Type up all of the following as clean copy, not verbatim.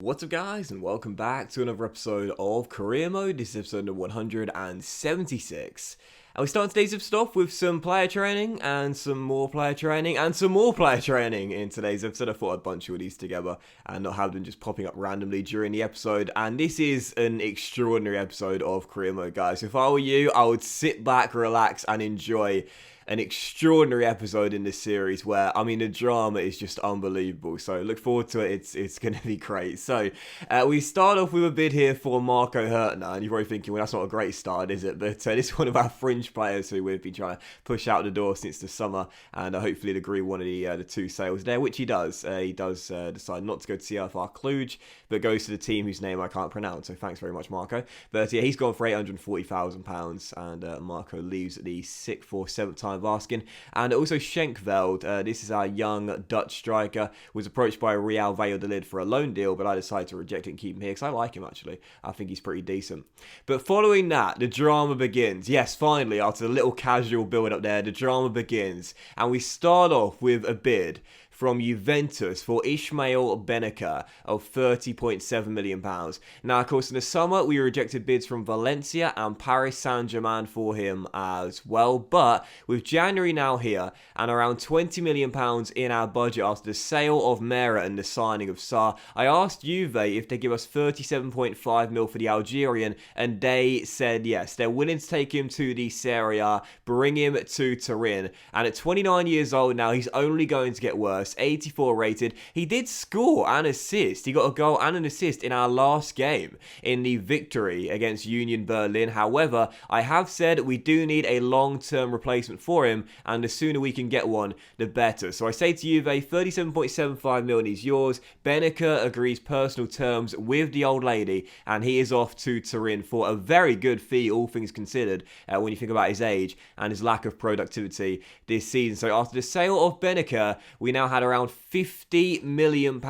What's up guys, and welcome back to another episode of Career Mode. This is episode number 176. And we start today's episode off with some player training, and some more player training, and some more player training in today's episode. I thought I'd bunch all these together and not have them just popping up randomly during the episode. And this is an extraordinary episode of Career Mode, guys. If I were you, I would sit back, relax, and enjoy an extraordinary episode in this series where, I mean, the drama is just unbelievable. So look forward to it. It's going to be great. So we start off with a bid here for Marco Hertner. And you're probably thinking, well, that's not a great start, is it? But this is one of our fringe players who we've been trying to push out the door since the summer. And hopefully he'll agree one of the two sales there, which he does. He does decide not to go to CFR Cluj, but goes to the team whose name I can't pronounce. So thanks very much, Marco. But yeah, he's gone for £840,000. And Marco leaves at the 6th or 7th time of asking. And also Schenkveld, this is our young Dutch striker, was approached by Real Valladolid for a loan deal, but I decided to reject it and keep him here because I like him actually. I think he's pretty decent. But following that, the drama begins. Yes, finally, after the little casual build up there, the drama begins. And we start off with a bid from Juventus for Ismail Benacer of £30.7 million. Now, of course, in the summer, we rejected bids from Valencia and Paris Saint-Germain for him as well. But with January now here and around £20 million in our budget after the sale of Mera and the signing of Sarr, I asked Juve if they give us 37.5 mil for the Algerian, and they said yes. They're willing to take him to the Serie A, bring him to Turin. And at 29 years old now, he's only going to get worse. 84 rated. He did score and assist. He got a goal and an assist in our last game in the victory against Union Berlin. However, I have said we do need a long-term replacement for him, and the sooner we can get one, the better. So I say to Juve, 37.75 million is yours. Benacer agrees personal terms with the old lady, and he is off to Turin for a very good fee, all things considered, when you think about his age and his lack of productivity this season. So after the sale of Benacer, we now had around £50 million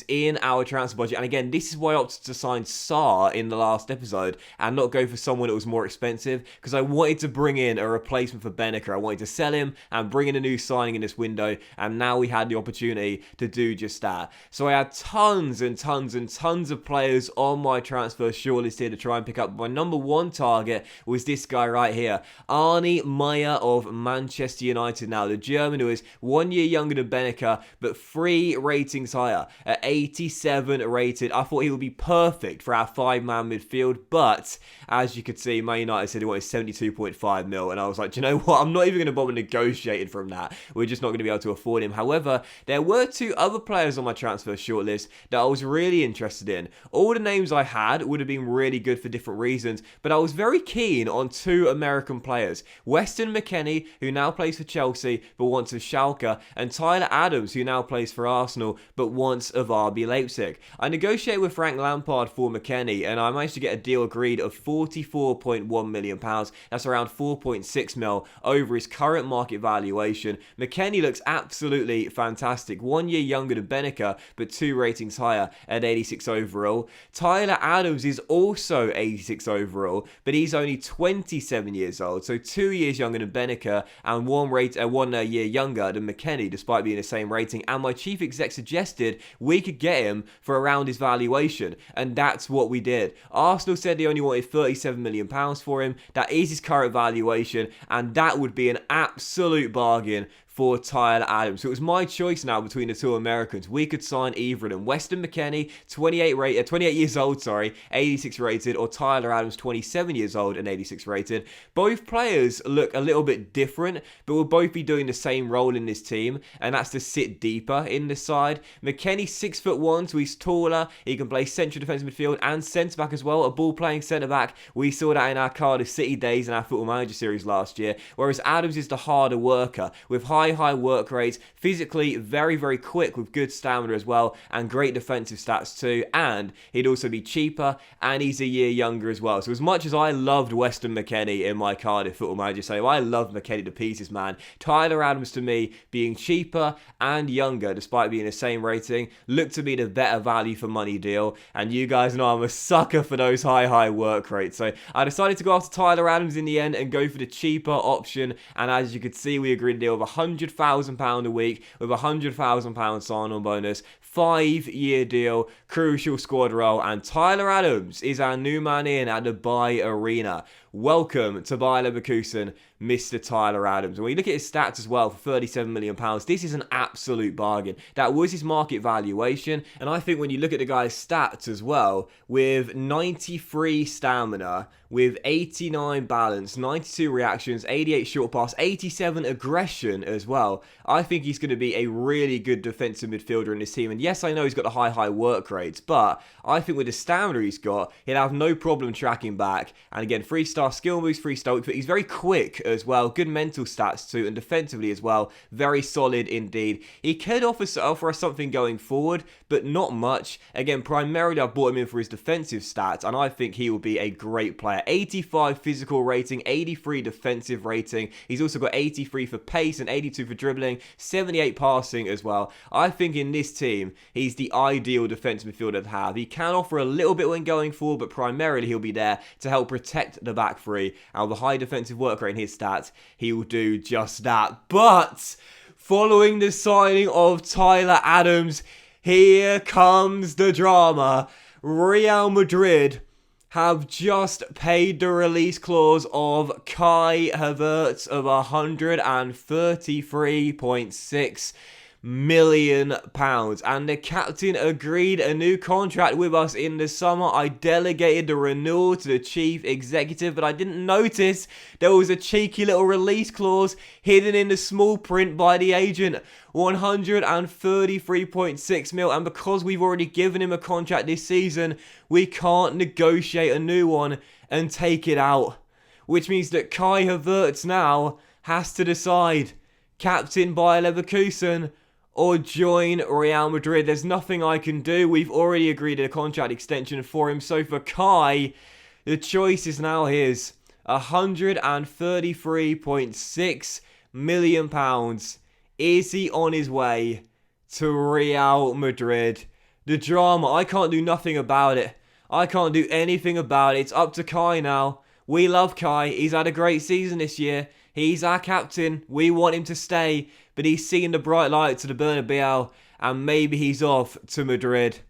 in our transfer budget. And again, this is why I opted to sign Sarr in the last episode and not go for someone that was more expensive, because I wanted to bring in a replacement for Benacer. I wanted to sell him and bring in a new signing in this window, and now we had the opportunity to do just that. So I had tons and tons and tons of players on my transfer shortlist here to try and pick up. My number one target was this guy right here, Arne Meyer of Manchester United. Now, the German who is 1 year younger than Benacer, but 3 ratings higher, at 87 rated. I thought he would be perfect for our 5-man midfield, but as you could see, Man United said he wanted 72.5 mil, and I was like, do you know what? I'm not even going to bother negotiating from that. We're just not going to be able to afford him. However, there were 2 other players on my transfer shortlist that I was really interested in. All the names I had would have been really good for different reasons, but I was very keen on 2 American players. Weston McKennie, who now plays for Chelsea, but wants of Schalke, and Tyler Adams, who now plays for Arsenal, but once of RB Leipzig. I negotiated with Frank Lampard for McKennie, and I managed to get a deal agreed of £44.1 million. That's around 4.6 mil over his current market valuation. McKennie looks absolutely fantastic. 1 year younger than Benacer, but 2 ratings higher at 86 overall. Tyler Adams is also 86 overall, but he's only 27 years old, so 2 years younger than Benacer and 1 year younger than McKennie, despite being the same rating. And my chief exec suggested we could get him for around his valuation, and that's what we did. Arsenal said they only wanted £37 million for him. That is his current valuation, and that would be an absolute bargain for Tyler Adams. So it was my choice now between the 2 Americans. We could sign either of them. Weston McKennie, 28 years old, 86 rated, or Tyler Adams, 27 years old and 86 rated. Both players look a little bit different, but will both be doing the same role in this team, and that's to sit deeper in the side. McKennie's 6'1", so he's taller. He can play central defensive midfield and centre back as well, a ball-playing centre back. We saw that in our Cardiff City days in our Football Manager series last year, whereas Adams is the harder worker with high work rates, physically very, very quick with good stamina as well, and great defensive stats too. And he'd also be cheaper, and he's a year younger as well. So as much as I loved Weston McKennie in my Cardiff Football Manager, so I loved McKennie to pieces, man. Tyler Adams, to me, being cheaper and younger, despite being the same rating, looked to be the better value for money deal. And you guys know I'm a sucker for those high work rates. So I decided to go after Tyler Adams in the end and go for the cheaper option. And as you could see, we agreed a deal of £100,000 a week with £100,000 sign-on bonus, 5-year deal, crucial squad role, and Tyler Adams is our new man in at the Bayer Arena. Welcome to Bayer Leverkusen, Mr. Tyler Adams. When you look at his stats as well, for £37 million, this is an absolute bargain. That was his market valuation, and I think when you look at the guy's stats as well, with 93 stamina, with 89 balance, 92 reactions, 88 short pass, 87 aggression as well, I think he's going to be a really good defensive midfielder in this team. And yes, I know he's got the high work rates, but I think with the stamina he's got, he'll have no problem tracking back. And again, 3-star skill moves, 3-star weak foot. He's very quick as well, good mental stats too, and defensively as well, very solid indeed. He could offer us something going forward, but not much. Again, primarily I bought him in for his defensive stats, and I think he will be a great player. 85 physical rating, 83 defensive rating. He's also got 83 for pace and 82 for dribbling, 78 passing as well. I think in this team, he's the ideal defensive midfielder to have. He can offer a little bit when going forward, but primarily he'll be there to help protect the back three. And with a high defensive work rate in his stats, he will do just that. But following the signing of Tyler Adams, here comes the drama. Real Madrid have just paid the release clause of Kai Havertz of £133.6 million, and the captain agreed a new contract with us in the summer. I delegated the renewal to the chief executive, but I didn't notice there was a cheeky little release clause hidden in the small print by the agent. 133.6 mil, and because we've already given him a contract this season, we can't negotiate a new one and take it out, which means that Kai Havertz now has to decide, captain Bayer Leverkusen or join Real Madrid. There's nothing I can do. We've already agreed a contract extension for him. So for Kai, the choice is now his. £133.6 million. Is he on his way to Real Madrid? The drama, I can't do nothing about it. I can't do anything about it. It's up to Kai now. We love Kai. He's had a great season this year. He's our captain. We want him to stay. But he's seeing the bright lights of the Bernabeu, and maybe he's off to Madrid.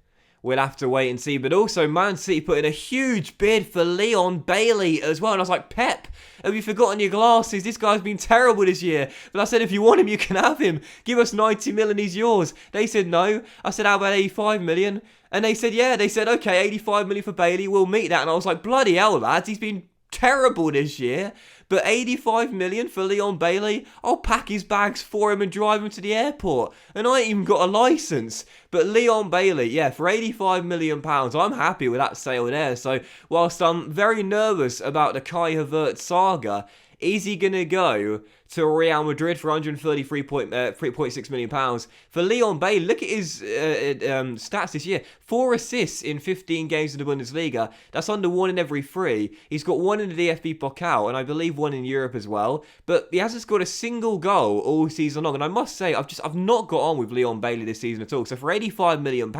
We'll have to wait and see. But also, Man City put in a huge bid for Leon Bailey as well. And I was like, Pep, have you forgotten your glasses? This guy's been terrible this year. But I said, if you want him, you can have him. Give us 90 million, he's yours. They said no. I said, how about 85 million? And they said, yeah. They said, okay, 85 million for Bailey. We'll meet that. And I was like, bloody hell, lads. He's been terrible this year. But 85 million for Leon Bailey, I'll pack his bags for him and drive him to the airport. And I ain't even got a licence. But Leon Bailey, yeah, for £85 million, I'm happy with that sale there. So whilst I'm very nervous about the Kai Havertz saga, is he going to go to Real Madrid for £133.6 million? For Leon Bailey, look at his stats this year. 4 assists in 15 games in the Bundesliga. That's under 1 in every 3. He's got 1 in the DFB Pokal, and I believe 1 in Europe as well. But he hasn't scored a single goal all season long. And I must say, I've not got on with Leon Bailey this season at all. So for £85 million,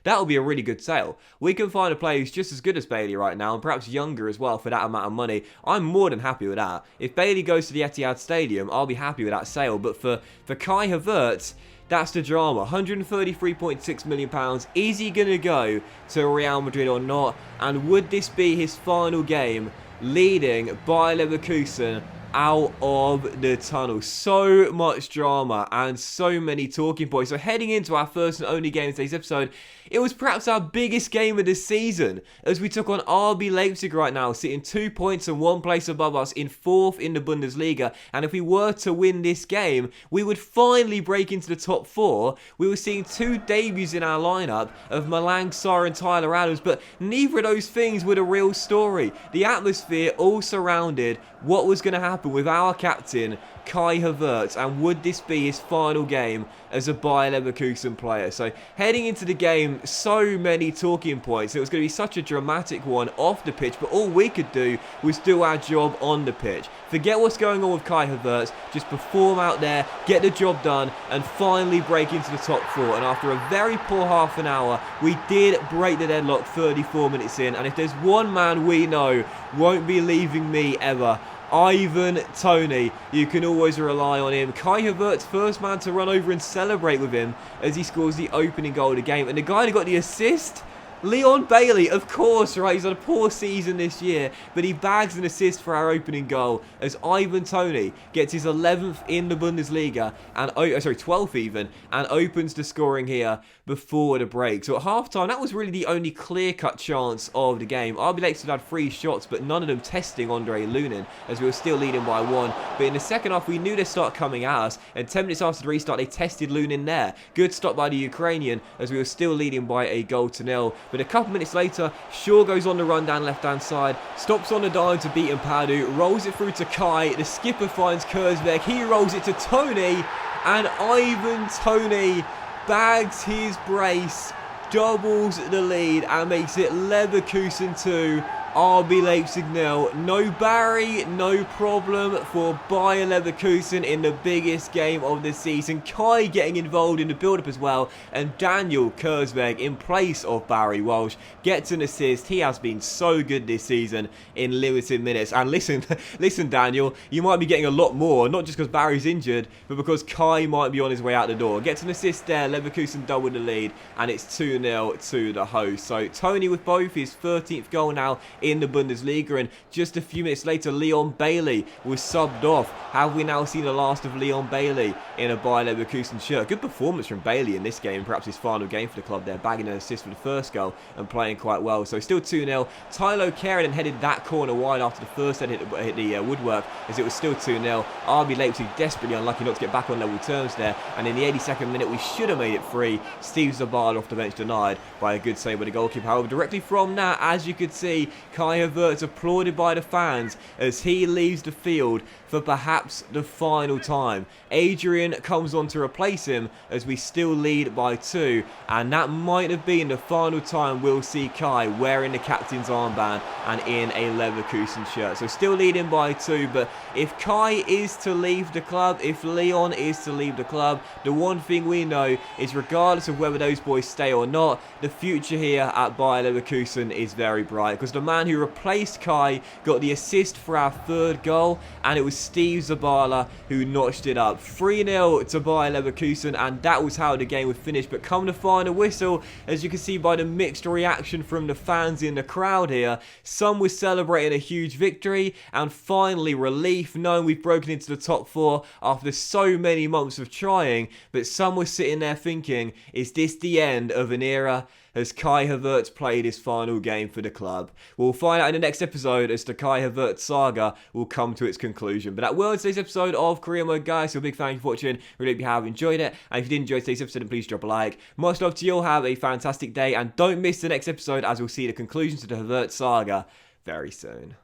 that will be a really good sale. We can find a player who's just as good as Bailey right now, and perhaps younger as well for that amount of money. I'm more than happy with that. If Bailey goes to the Etihad Stadium, I'll be happy with that sale. But for Kai Havertz, that's the drama. £133.6 million. Is he going to go to Real Madrid or not? And would this be his final game leading Bayer Leverkusen out of the tunnel? So much drama and so many talking points. So heading into our first and only game of today's episode, it was perhaps our biggest game of the season as we took on RB Leipzig right now, sitting 2 points and 1 place above us in 4th in the Bundesliga. And if we were to win this game, we would finally break into the top 4. We were seeing 2 debuts in our lineup of Malang Sarr and Tyler Adams, but neither of those things were the real story. The atmosphere all surrounded what was going to happen with our captain, Kai Havertz, and would this be his final game as a Bayer Leverkusen player? So heading into the game, so many talking points. It was going to be such a dramatic one off the pitch, but all we could do was do our job on the pitch. Forget what's going on with Kai Havertz, just perform out there, get the job done, and finally break into the top 4. And after a very poor half an hour, we did break the deadlock 34 minutes in. And if there's one man we know won't be leaving me ever, Ivan Toney. You can always rely on him. Kai Havertz, first man to run over and celebrate with him as he scores the opening goal of the game. And the guy who got the assist, Leon Bailey, of course, right? He's had a poor season this year, but he bags an assist for our opening goal as Ivan Toney gets his 11th in the Bundesliga, and 12th even, and opens the scoring here before the break. So at halftime, that was really the only clear-cut chance of the game. RB Leipzig had 3 shots, but none of them testing Andre Lunin, as we were still leading by 1. But in the second half, we knew they'd start coming at us, and 10 minutes after the restart, they tested Lunin there. Good stop by the Ukrainian, as we were still leading by a goal to 0. But a couple minutes later, Shaw goes on the run down left-hand side, stops on the dime to beat Mpadu, rolls it through to Kai, the skipper finds Kurzberg, he rolls it to Toney, and Ivan Toney bags his brace, doubles the lead, and makes it Leverkusen 2, RB Leipzig 0. No Barry, no problem for Bayer Leverkusen in the biggest game of the season. Kai getting involved in the build-up as well, and Daniel Kurzberg in place of Barry Walsh gets an assist. He has been so good this season in limited minutes. And listen, Daniel, you might be getting a lot more, not just because Barry's injured, but because Kai might be on his way out the door. Gets an assist there, Leverkusen double the lead, and it's 2-0 to the host. So Toney with both, his 13th goal now in the Bundesliga, and just a few minutes later Leon Bailey was subbed off. Have we now seen the last of Leon Bailey in a Bayer Leverkusen shirt? Good performance from Bailey in this game, perhaps his final game for the club there, bagging an assist for the first goal and playing quite well. So still 2-0. Tylo Keren headed that corner wide after the first head hit the woodwork, as it was still 2-0. RB Leipzig desperately unlucky not to get back on level terms there, and in the 82nd minute we should have made it 3. Steve Zabala off the bench denied by a good save by the goalkeeper. However, directly from that, as you could see, Kai Havertz applauded by the fans as he leaves the field for perhaps the final time. Adrian comes on to replace him as we still lead by 2, and that might have been the final time we'll see Kai wearing the captain's armband and in a Leverkusen shirt. So still leading by 2, but if Kai is to leave the club, if Leon is to leave the club, the one thing we know is regardless of whether those boys stay or not, the future here at Bayer Leverkusen is very bright, because the man who replaced Kai got the assist for our 3rd goal, and it was Steve Zabala who notched it up. 3-0 to Bayer Leverkusen, and that was how the game would finish. But come the final whistle, as you can see by the mixed reaction from the fans in the crowd here, some were celebrating a huge victory, and finally relief knowing we've broken into the top 4 after so many months of trying, but some were sitting there thinking, is this the end of an era? Has Kai Havertz played his final game for the club? We'll find out in the next episode as the Kai Havertz saga will come to its conclusion. But that was today's episode of Career Mode, guys. So a big thank you for watching. Really hope you have enjoyed it. And if you did enjoy today's episode, then please drop a like. Much love to you all. Have a fantastic day. And don't miss the next episode, as we'll see the conclusion to the Havertz saga very soon.